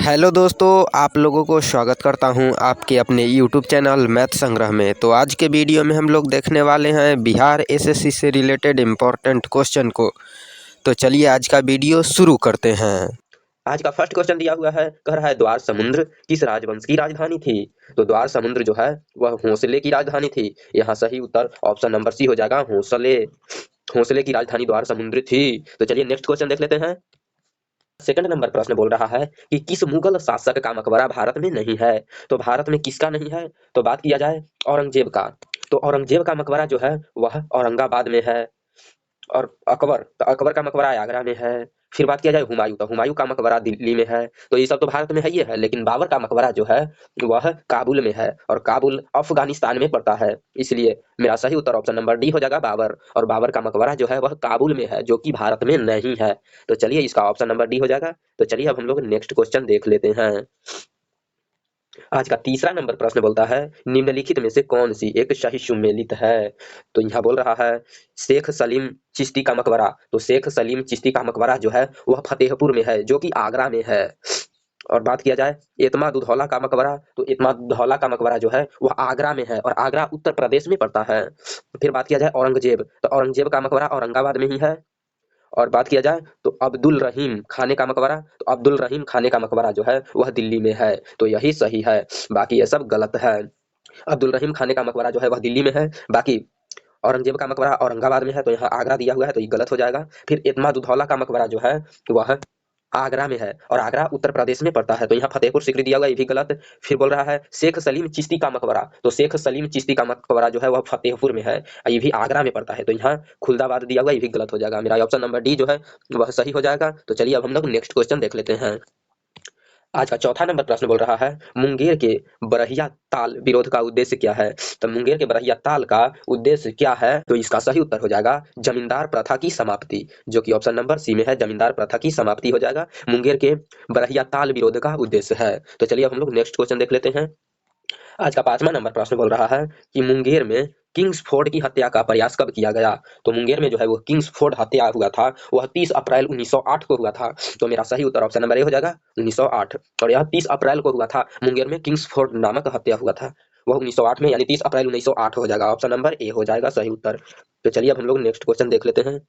Hello दोस्तों, आप लोगों को स्वागत करता हूं आपके अपने यूट्यूब चैनल मैथ संग्रह में। तो आज के वीडियो में हम लोग देखने वाले हैं बिहार एसएससी से रिलेटेड इम्पोर्टेंट क्वेश्चन को। तो चलिए आज का वीडियो शुरू करते हैं। आज का फर्स्ट क्वेश्चन दिया हुआ है, कह रहा है द्वार समुद्र किस राजवंश की राजधानी थी। तो द्वार समुद्र जो है वह होंसले की राजधानी थी। यहाँ सही उत्तर ऑप्शन नंबर सी हो जाएगा, होंसले। होंसले की राजधानी द्वार समुद्र थी। तो चलिए नेक्स्ट क्वेश्चन देख लेते हैं। सेकंड नंबर प्रश्न बोल रहा है कि किस मुगल शासक का मकबरा भारत में नहीं है। तो भारत में किसका नहीं है, तो बात किया जाए औरंगजेब का। तो औरंगजेब का मकबरा जो है वह औरंगाबाद में है। और अकबर, तो अकबर का मकबरा आगरा में है। फिर बात किया जाए हुमायूं, तो हुमायूं का मकबरा दिल्ली में है। तो ये सब तो भारत में है ही है, लेकिन बाबर का मकबरा जो है वह काबुल में है, और काबुल अफगानिस्तान में पड़ता है। इसलिए मेरा सही उत्तर ऑप्शन नंबर डी हो जाएगा, बाबर। और बाबर का मकबरा जो है वह काबुल में है, जो कि भारत में नहीं है। तो चलिए इसका ऑप्शन नंबर डी हो जाएगा। तो चलिए अब हम लोग नेक्स्ट क्वेश्चन देख लेते हैं। आज का तीसरा नंबर प्रश्न बोलता है निम्नलिखित में से कौन सी एक सही सुमेलित है। तो यहाँ बोल रहा है शेख सलीम चिश्ती का मकबरा। तो शेख सलीम चिश्ती का मकबरा जो है वह फतेहपुर में है, जो कि आगरा में है। और बात किया जाए एतमाद उद्दौला का मकबरा, तो एतमाद उद्दौला का मकबरा जो है वह आगरा में है, और आगरा उत्तर प्रदेश में पड़ता है। फिर बात किया जाए औरंगजेब, तो औरंगजेब का मकबरा औरंगाबाद में ही है। और बात किया जाए तो अब्दुल रहीम खाने का मकबरा, तो अब्दुल रहीम खाने का मकबरा जो है वह दिल्ली में है। तो यही सही है, बाकी ये सब गलत है। अब्दुल रहीम खाने का मकबरा जो है वह दिल्ली में है, बाकी औरंगजेब का मकबरा औरंगाबाद में है, तो यहाँ आगरा दिया हुआ है, तो ये गलत हो जाएगा। फिर एतमाद उद्दौला का मकबरा जो है वह आगरा में है, और आगरा उत्तर प्रदेश में पड़ता है, तो यहाँ फतेहपुर सीकरी दिया हुआ है, ये भी गलत। फिर बोल रहा है शेख सलीम चिश्ती का मकबरा, तो शेख सलीम चिश्ती का मकबरा जो है वह फतेहपुर में है, ये भी आगरा में पड़ता है, तो यहाँ खुलदाबाद दिया हुआ है, ये भी गलत हो जाएगा। मेरा ऑप्शन नंबर डी जो है वह सही हो जाएगा। तो चलिए अब हम लोग नेक्स्ट क्वेश्चन देख लेते हैं। आज का चौथा नंबर प्रश्न बोल रहा है मुंगेर के बरहिया ताल विरोध का उद्देश्य क्या है। तो मुंगेर के बरहिया ताल का उद्देश्य क्या है, तो इसका सही उत्तर हो जाएगा जमींदार प्रथा की समाप्ति, जो कि ऑप्शन नंबर सी में है, जमींदार प्रथा की समाप्ति हो जाएगा। मुंगेर के बरहिया ताल विरोध का उद्देश्य है। तो चलिए अब हम लोग नेक्स्ट क्वेश्चन देख लेते हैं। आज का पांचवा नंबर प्रश्न बोल रहा है कि मुंगेर में किंग्सफोर्ड की हत्या का प्रयास कब किया गया। तो मुंगेर में जो है वो किंग्सफोर्ड हत्या हुआ था, वह 30 अप्रैल 1908 को हुआ था। तो मेरा सही उत्तर ऑप्शन नंबर ए हो जाएगा 1908। और यह 30 अप्रैल को हुआ था, मुंगेर में किंग्सफोर्ड नामक हत्या हुआ था, वह 1908 में, यानी 30 अप्रैल 1908 हो जाएगा। ऑप्शन नंबर ए हो जाएगा सही उत्तर। तो चलिए अब हम लोग नेक्स्ट क्वेश्चन देख लेते हैं।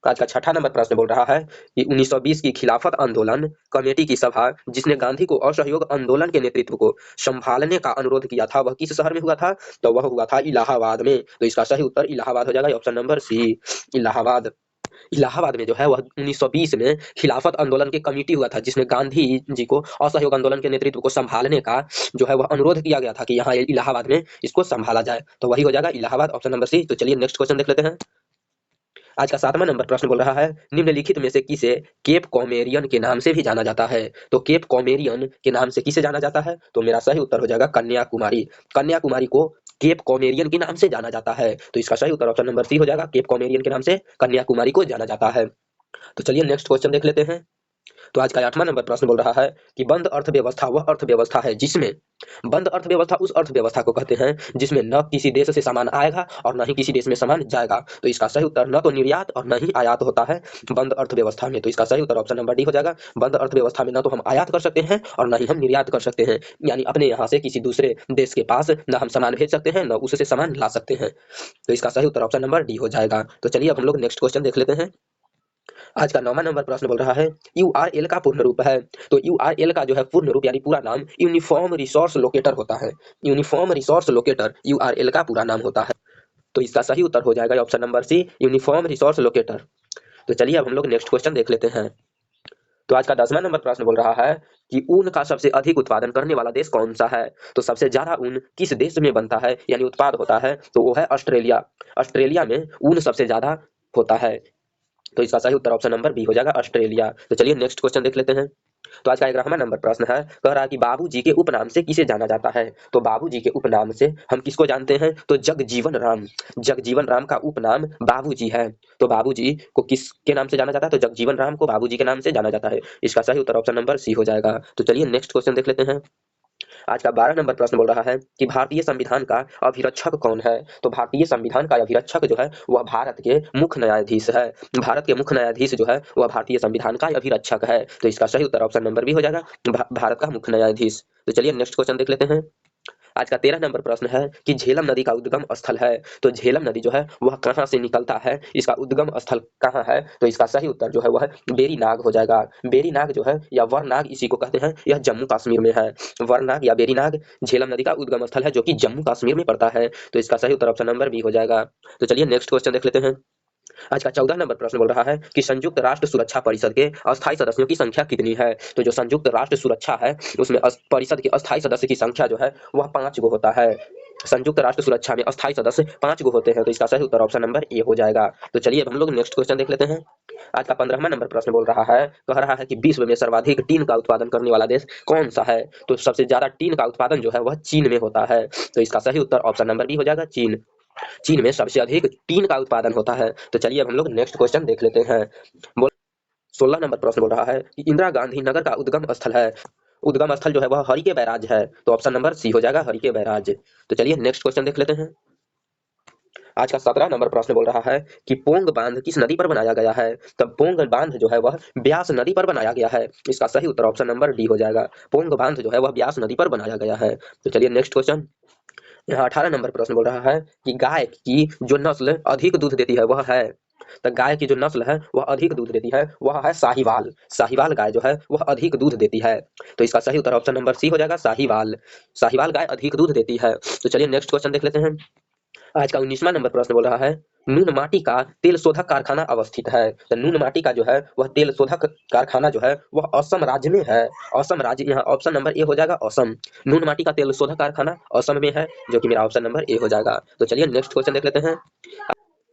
आज का छठा नंबर प्रश्न बोल रहा है कि 1920 की खिलाफत आंदोलन कमेटी की सभा जिसने गांधी को असहयोग आंदोलन के नेतृत्व को संभालने का अनुरोध किया था, वह किस शहर में हुआ था। तो वह हुआ था इलाहाबाद में। तो इसका सही उत्तर इलाहाबाद हो जाएगा, option number C Allahabad. Allahabad में जो है वह 1920 में खिलाफत आंदोलन की कमेटी हुआ था, जिसमें गांधी जी को असहयोग आंदोलन के नेतृत्व को संभालने का जो है वह अनुरोध किया गया था कि यहाँ इलाहाबाद में इसको संभाला जाए। तो वही हो जाएगा इलाहाबाद, ऑप्शन नंबर सी। तो चलिए नेक्स्ट क्वेश्चन देख लेते हैं। आज का सातवां नंबर प्रश्न बोल रहा है निम्नलिखित में से किसे केप कॉमेरियन के नाम से भी जाना जाता है। तो केप कॉमेरियन के नाम से किसे जाना जाता है, तो मेरा सही उत्तर हो जाएगा कन्याकुमारी। कन्याकुमारी को केप कॉमेरियन के नाम से जाना जाता है, तो इसका सही उत्तर ऑप्शन नंबर सी हो जाएगा, केप कॉमेरियन के नाम से कन्याकुमारी को जाना जाता है। तो चलिए नेक्स्ट क्वेश्चन देख लेते हैं। तो आज का आठवां नंबर प्रश्न बोल रहा है कि बंद अर्थव्यवस्था वह अर्थव्यवस्था है जिसमें, बंद अर्थव्यवस्था उस अर्थव्यवस्था को कहते हैं जिसमें न किसी देश से सामान आएगा और न ही किसी देश में सामान जाएगा। तो इसका सही उत्तर न तो निर्यात और न ही आयात होता है बंद अर्थव्यवस्था में। तो इसका सही उत्तर ऑप्शन नंबर डी हो जाएगा। बंद अर्थव्यवस्था में न तो हम आयात कर सकते हैं और न ही हम निर्यात कर सकते हैं, यानी अपने यहाँ से किसी दूसरे देश के पास न हम सामान भेज सकते हैं, न उससे सामान ला सकते हैं। तो इसका सही उत्तर ऑप्शन नंबर डी हो जाएगा। तो चलिए अब हम लोग नेक्स्ट क्वेश्चन देख लेते हैं। आज का 9वां नंबर प्रश्न बोल रहा है यूआरएल का पूर्ण रूप है। तो यूआरएल का जो है पूर्ण रूप यानी पूरा नाम यूनिफॉर्म रिसोर्स लोकेटर होता है। यूनिफॉर्म रिसोर्स लोकेटर यूआरएल का पूरा नाम होता है। तो इसका सही उत्तर हो जाएगा option number C uniform resource locator. तो चलिए अब हम लोग नेक्स्ट क्वेश्चन देख लेते हैं। तो आज का 10वां नंबर प्रश्न बोल रहा है कि ऊन का सबसे अधिक उत्पादन करने वाला देश कौन सा है। तो सबसे ज्यादा ऊन किस देश में बनता है यानी उत्पाद होता है, तो वो है ऑस्ट्रेलिया। ऑस्ट्रेलिया में ऊन सबसे ज्यादा होता है, तो इसका सही उत्तर ऑप्शन नंबर बी हो जाएगा ऑस्ट्रेलिया। तो चलिए नेक्स्ट क्वेश्चन देख लेते हैं। तो आज का 11वां नंबर प्रश्न है, कह रहा है कि बाबूजी के उपनाम से किसे जाना जाता है। तो बाबूजी के उपनाम से हम किसको जानते हैं, तो जगजीवन राम। जगजीवन राम का उपनाम बाबूजी है। तो बाबूजी को किसके नाम से जाना जाता है, तो जगजीवन राम को बाबूजी के नाम से जाना जाता है। इसका सही उत्तर ऑप्शन नंबर सी हो जाएगा। तो चलिए नेक्स्ट क्वेश्चन देख लेते हैं। आज का 12 नंबर प्रश्न बोल रहा है कि भारतीय संविधान का अभिरक्षक कौन है? तो भारतीय संविधान का अभिरक्षक जो है वह भारत के मुख्य न्यायाधीश है। भारत के मुख्य न्यायाधीश जो है वह भारतीय संविधान का अभिरक्षक है। तो इसका सही उत्तर ऑप्शन नंबर बी हो जाएगा, भारत का मुख्य न्यायाधीश। तो चलिए नेक्स्ट क्वेश्चन देख लेते हैं। आज का 13 नंबर प्रश्न है कि झेलम नदी का उद्गम स्थल है। तो झेलम नदी जो है वह कहाँ से निकलता है, इसका उद्गम स्थल कहाँ है? तो इसका सही उत्तर जो है वह बेरीनाग हो जाएगा। बेरीनाग जो है या वरनाग इसी को कहते हैं, यह जम्मू कश्मीर में है। वरनाग या बेरीनाग झेलम नदी का उद्गम स्थल है जो कि जम्मू कश्मीर में पड़ता है। तो इसका सही उत्तर ऑप्शन नंबर बी हो जाएगा। तो चलिए नेक्स्ट क्वेश्चन देख लेते हैं। आज का 14 नंबर प्रश्न बोल रहा है कि संयुक्त राष्ट्र सुरक्षा परिषद के अस्थायी सदस्यों की संख्या कितनी है? तो जो संयुक्त राष्ट्र सुरक्षा है उसमें परिषद के अस्थायी सदस्य की संख्या जो है वह 5 गो होता है। संयुक्त राष्ट्र सुरक्षा में अस्थायी सदस्य 5 गो होते हैं। तो इसका सही उत्तर ऑप्शन नंबर ए हो जाएगा। तो चलिए अब हम लोग नेक्स्ट क्वेश्चन देख लेते हैं। आज का 15वां नंबर प्रश्न बोल रहा है, कह रहा है कि विश्व में सर्वाधिक टीन का उत्पादन करने वाला देश कौन सा है? तो सबसे ज्यादा टीन का उत्पादन जो है वह चीन में होता है। तो इसका सही उत्तर ऑप्शन नंबर बी हो जाएगा, चीन। चीन में सबसे अधिक टीन का उत्पादन होता है। तो चलिए अब हम लोग नेक्स्ट क्वेश्चन देख लेते हैं। 16 नंबर प्रश्न बोल रहा है कि इंदिरा गांधी नगर का उद्गम स्थल है। उद्गम स्थल जो है वह हरि के बैराज है। तो ऑप्शन नंबर सी हो जाएगा, हरि के बैराज। तो चलिए नेक्स्ट क्वेश्चन देख लेते हैं। आज का 17 नंबर प्रश्न बोल रहा है कि पोंग बांध किस नदी पर बनाया गया है? तब पोंग बांध जो है वह ब्यास नदी पर बनाया गया है। इसका सही उत्तर ऑप्शन नंबर डी हो जाएगा। पोंग बांध जो है वह ब्यास नदी पर बनाया गया है। तो चलिए नेक्स्ट क्वेश्चन। यहाँ 18 नंबर प्रश्न बोल रहा है कि गाय की जो नस्ल अधिक दूध देती है वह है। तो गाय की जो नस्ल है वह अधिक दूध देती है वह है साहिवाल। साहिवाल गाय जो है वह अधिक दूध देती है। तो इसका सही उत्तर ऑप्शन नंबर सी हो जाएगा, साहिवाल। साहिवाल गाय अधिक दूध देती है। तो चलिए नेक्स्ट क्वेश्चन देख लेते हैं। आज का 19वां नंबर प्रश्न बोल रहा है, नून माटी का तेल शोधक कारखाना अवस्थित है। तो नून माटी का जो है वह तेल शोधक कारखाना जो है वह असम राज्य में है। असम राज्य, यहाँ ऑप्शन नंबर ए हो जाएगा, असम। नून माटी का तेल शोधक कारखाना असम में है, जो कि मेरा ऑप्शन नंबर ए हो जाएगा। तो चलिए नेक्स्ट क्वेश्चन देख लेते हैं।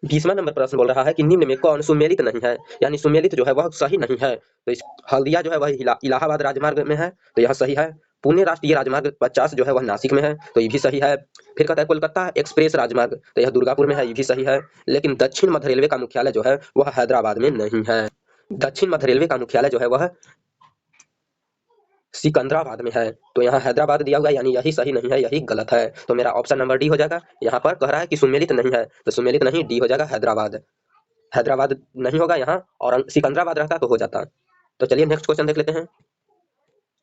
20वां नंबर प्रश्न बोल रहा है कि निम्न में कौन सुमेलित नहीं है, यानी सुमेलित जो है वह सही नहीं है। तो इस हल्दिया जो है वह इलाहाबाद राजमार्ग में है, तो यह सही है। पुणे राष्ट्रीय राजमार्ग 50 जो है वह नासिक में है, तो ये भी सही है। फिर कहता है कोलकाता एक्सप्रेस राजमार्ग, तो यह दुर्गापुर में है, ये भी सही है। लेकिन दक्षिण मध्य रेलवे का मुख्यालय जो है वह हैदराबाद में नहीं है। दक्षिण मध्य रेलवे का मुख्यालय जो है वह सिकंदराबाद में है। तो यहाँ हैदराबाद दिया हुआ है, यानी यही सही नहीं है, यही गलत है। तो मेरा ऑप्शन नंबर डी हो जाएगा। यहाँ पर कह रहा है कि सुमेलित नहीं है, तो सुमेलित नहीं, डी हो जाएगा, हैदराबाद। हैदराबाद नहीं होगा यहाँ, और सिकंदराबाद रहता तो हो जाता। तो चलिए नेक्स्ट क्वेश्चन देख लेते हैं।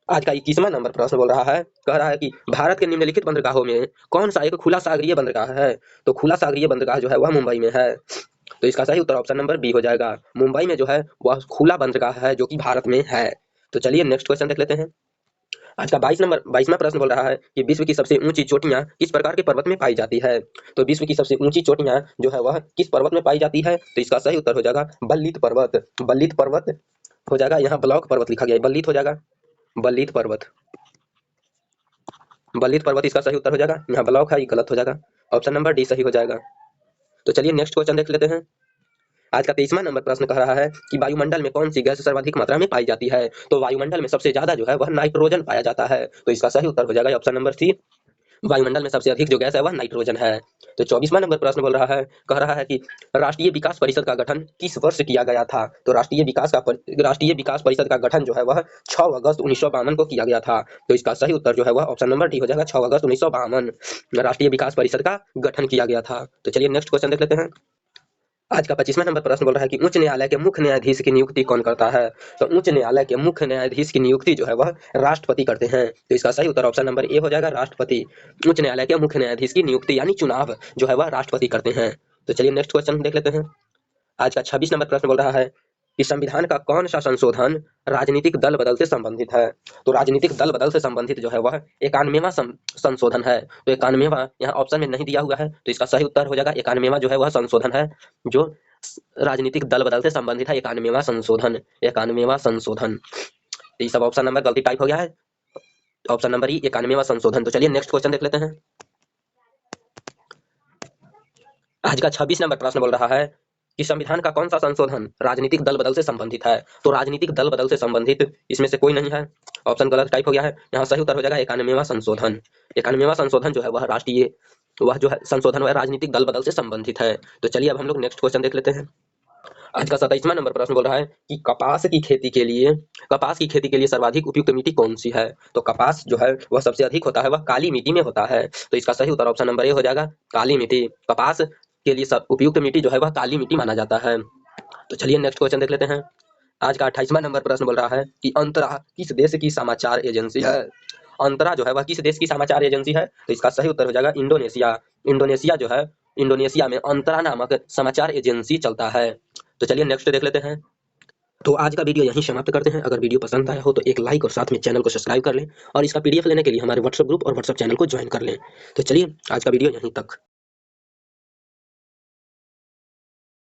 आज का 21वां नंबर प्रश्न बोल रहा है, कह रहा है कि भारत के निम्नलिखित बंदरगाहों में कौन सा एक खुला सागरीय बंदरगाह है? तो खुला सागरीय बंदरगाह जो है वह मुंबई में है। तो इसका सही उत्तर ऑप्शन नंबर बी हो जाएगा। मुंबई में जो है वह खुला बंदरगाह है जो कि भारत में है। तो चलिए नेक्स्ट क्वेश्चन देख लेते हैं। आज का 22वां प्रश्न बोल रहा है कि विश्व की सबसे ऊंची चोटियां किस प्रकार के पर्वत में पाई जाती है? तो विश्व की सबसे ऊंची चोटियां जो है वह किस पर्वत में पाई जाती है? तो इसका सही उत्तर हो जाएगा बल्लित पर्वत। बल्लित पर्वत हो जाएगा, यहाँ ब्लॉक पर्वत लिखा गया है, बल्लित हो जाएगा, बल्लित पर्वत। बल्लित पर्वत इसका सही उत्तर हो जाएगा। यहाँ ब्लॉक है, ये गलत हो जाएगा, ऑप्शन नंबर डी सही हो जाएगा। तो चलिए नेक्स्ट क्वेश्चन देख लेते हैं। आज का 23वां नंबर प्रश्न कह रहा है कि वायुमंडल में कौन सी गैस सर्वाधिक मात्रा में पाई जाती है? तो वायुमंडल में सबसे ज्यादा जो है वह नाइट्रोजन पाया जाता है। तो इसका सही उत्तर हो जाएगा ऑप्शन नंबर सी। वायुमंडल में सबसे अधिक जो गैस है वह नाइट्रोजन है। तो 24वां नंबर प्रश्न बोल रहा है, कह रहा है कि राष्ट्रीय विकास परिषद का गठन किस वर्ष किया गया था? तो राष्ट्रीय विकास परिषद का गठन जो है वह 6 अगस्त 1952 को किया गया था। तो इसका सही उत्तर जो है वह ऑप्शन नंबर डी हो जाएगा, 6 अगस्त 1952 राष्ट्रीय विकास परिषद का गठन किया गया था। तो चलिए नेक्स्ट क्वेश्चन देख लेते हैं। आज का 25वां नंबर प्रश्न बोल रहा है कि उच्च न्यायालय के मुख्य न्यायाधीश की नियुक्ति कौन करता है? तो उच्च न्यायालय के मुख्य न्यायाधीश की नियुक्ति जो है वह राष्ट्रपति करते हैं। तो इसका सही उत्तर ऑप्शन नंबर ए हो जाएगा, राष्ट्रपति। उच्च न्यायालय के मुख्य न्यायाधीश की नियुक्ति यानी चुनाव जो है वह राष्ट्रपति करते हैं। तो चलिए नेक्स्ट क्वेश्चन देख लेते हैं। आज का 26 नंबर प्रश्न बोल रहा है कि संविधान का कौन सा संशोधन राजनीतिक दल बदल से संबंधित है? तो राजनीतिक दल बदल से संबंधित जो है वह 91वां संशोधन है। तो 91वां यहाँ ऑप्शन में नहीं दिया हुआ है, तो इसका सही उत्तर हो जाएगा 91वां जो है वह संशोधन है जो राजनीतिक दल बदल से संबंधित है। 91वां संशोधन, 91वां संशोधन। ये सब ऑप्शन नंबर गलती टाइप हो गया है, ऑप्शन नंबर ई 91वां संशोधन। तो चलिए नेक्स्ट क्वेश्चन देख लेते हैं। आज का 26 नंबर प्रश्न बोल रहा है कि संविधान का कौन सा संशोधन राजनीतिक दल बदल से संबंधित है? तो राजनीतिक दल बदल से संबंधित इसमें से कोई नहीं है, ऑप्शन गलत टाइप हो गया है। यहाँ सही उत्तर हो जाएगा 91वां संशोधन। 91वां संशोधन जो है वह वह जो है संशोधन वह राजनीतिक दल बदल से संबंधित है। तो चलिए अब हम लोग नेक्स्ट क्वेश्चन देख लेते हैं। आज का 27वां नंबर प्रश्न बोल रहा है कि कपास की खेती के लिए सर्वाधिक उपयुक्त मिट्टी कौन सी है। तो कपास जो है वह सबसे अधिक होता है वह काली मिट्टी में होता है। तो इसका सही उत्तर ऑप्शन नंबर ए हो जाएगा, काली मिट्टी। कपास के लिए सब उपयुक्त मिट्टी जो है वह काली मिट्टी माना जाता है। तो चलिए नेक्स्ट क्वेश्चन देख लेते हैं। आज का 28वां नंबर प्रश्न बोल रहा है कि अंतरा किस देश की समाचार एजेंसी है। अंतरा जो है वह किस देश की समाचार एजेंसी है। तो इसका सही उत्तर हो जाएगा इंडोनेशिया। इंडोनेशिया जो है, इंडोनेशिया में अंतरा नामक समाचार एजेंसी चलता है। तो चलिए नेक्स्ट देख लेते हैं। तो आज का वीडियो यहीं समाप्त करते हैं। अगर वीडियो पसंद आया हो तो एक लाइक और साथ में चैनल को सब्सक्राइब कर लें और इसका पीडीएफ लेने के लिए हमारे व्हाट्सएप ग्रुप और व्हाट्सएप चैनल को ज्वाइन कर लें। तो चलिए आज का वीडियो यहीं तक।